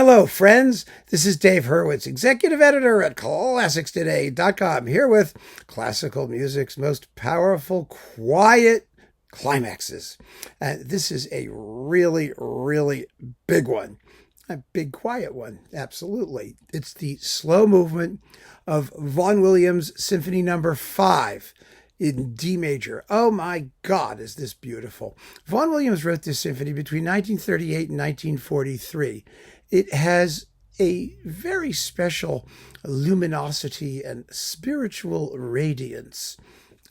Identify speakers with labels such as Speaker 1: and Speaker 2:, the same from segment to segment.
Speaker 1: Hello, friends. This is Dave Hurwitz, executive editor at ClassicsToday.com, here with classical music's most powerful, quiet climaxes. This is a really, really big one. A big, quiet one, absolutely. It's the slow movement of Vaughan Williams Symphony Number 5 in D major. Oh my God, is this beautiful. Vaughan Williams wrote this symphony between 1938 and 1943. It has a very special luminosity and spiritual radiance.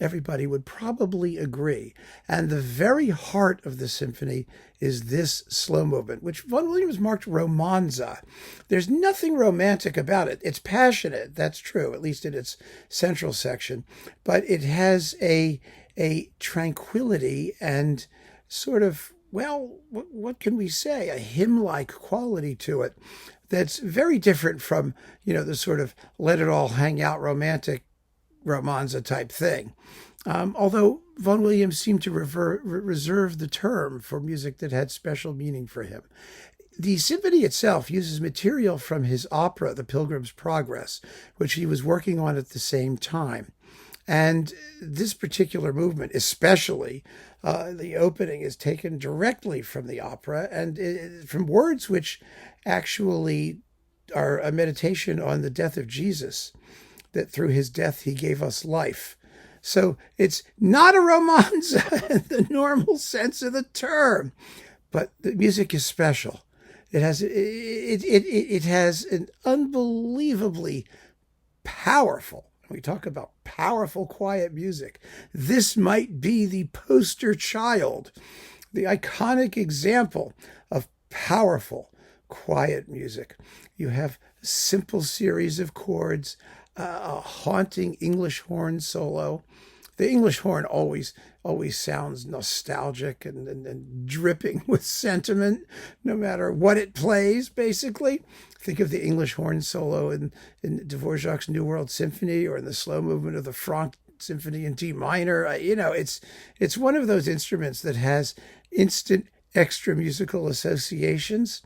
Speaker 1: Everybody would probably agree. And the very heart of the symphony is this slow movement, which Vaughan Williams marked romanza. There's nothing romantic about it. It's passionate, that's true, at least in its central section. But it has a tranquility and sort of, well, what can we say? A hymn-like quality to it that's very different from, the sort of let it all hang out romantic romanza type thing. Although Vaughan Williams seemed to reserve the term for music that had special meaning for him. The symphony itself uses material from his opera, The Pilgrim's Progress, which he was working on at the same time. And this particular movement, especially the opening, is taken directly from the opera and from words which actually are a meditation on the death of Jesus, that through his death he gave us life. So it's not a romanza in the normal sense of the term, but the music is special. It has an unbelievably powerful. We talk about powerful, quiet music. This might be the poster child, the iconic example of powerful, quiet music. You have a simple series of chords, a haunting English horn solo. The English horn always sounds nostalgic and dripping with sentiment, no matter what it plays, basically. Think of the English horn solo in Dvorak's New World Symphony, or in the slow movement of the Franck Symphony in D minor. It's one of those instruments that has instant extra musical associations.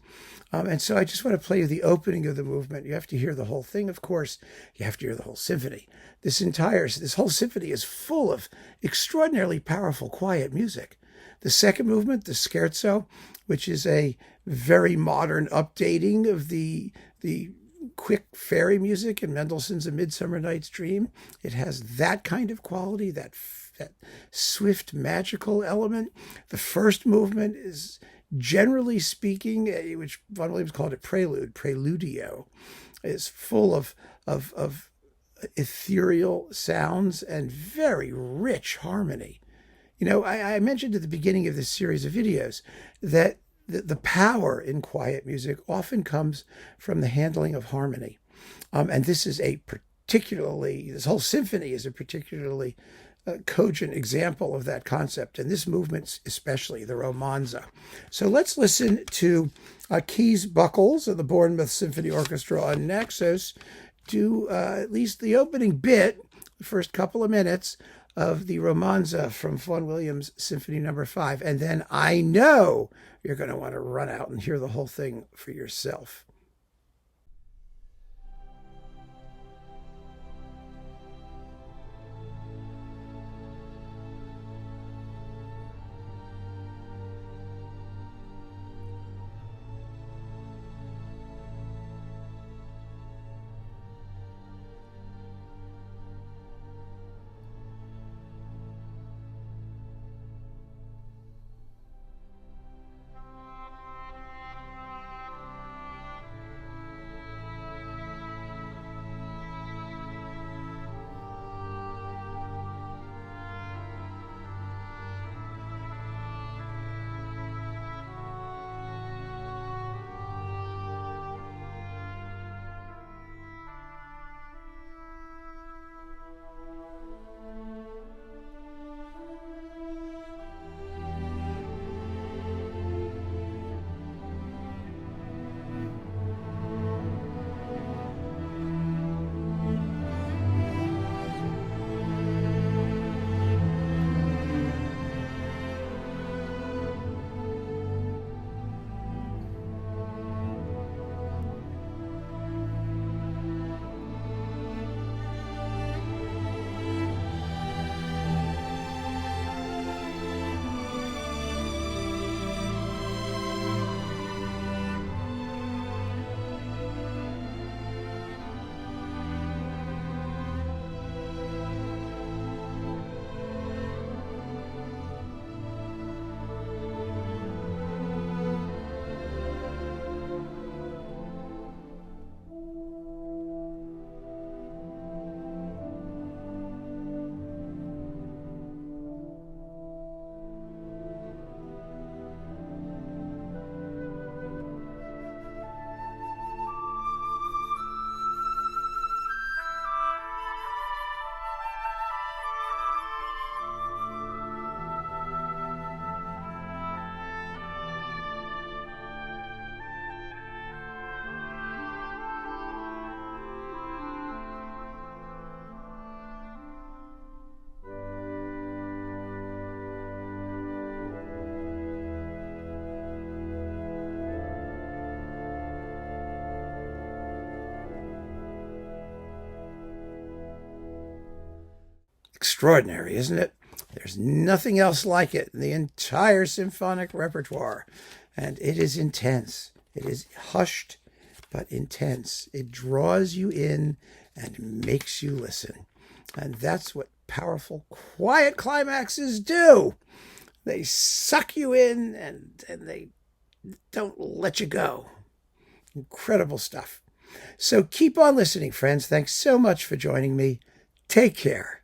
Speaker 1: And so I just want to play you the opening of the movement. You have to hear the whole thing, of course. You have to hear the whole symphony. This whole symphony is full of extraordinarily powerful, quiet music. The second movement, the scherzo, which is a very modern updating of the quick fairy music in Mendelssohn's A Midsummer Night's Dream. It has that kind of quality, that swift, magical element. The first movement is, generally speaking, which Vaughan Williams called a preludio, is full of ethereal sounds and very rich harmony. I mentioned at the beginning of this series of videos that the power in quiet music often comes from the handling of harmony. And this whole symphony is a particularly cogent example of that concept, and this movement especially, the romanza. So let's listen to Keys Buckles of the Bournemouth Symphony Orchestra on Naxos do at least the opening bit, the first couple of minutes of the romanza from Vaughan Williams Symphony Number 5, and then I know you're going to want to run out and hear the whole thing for yourself. extraordinary, isn't it? There's nothing else like it in the entire symphonic repertoire. And it is intense. It is hushed, but intense. It draws you in and makes you listen. And that's what powerful, quiet climaxes do. They suck you in and they don't let you go. Incredible stuff. So keep on listening, friends. Thanks so much for joining me. Take care.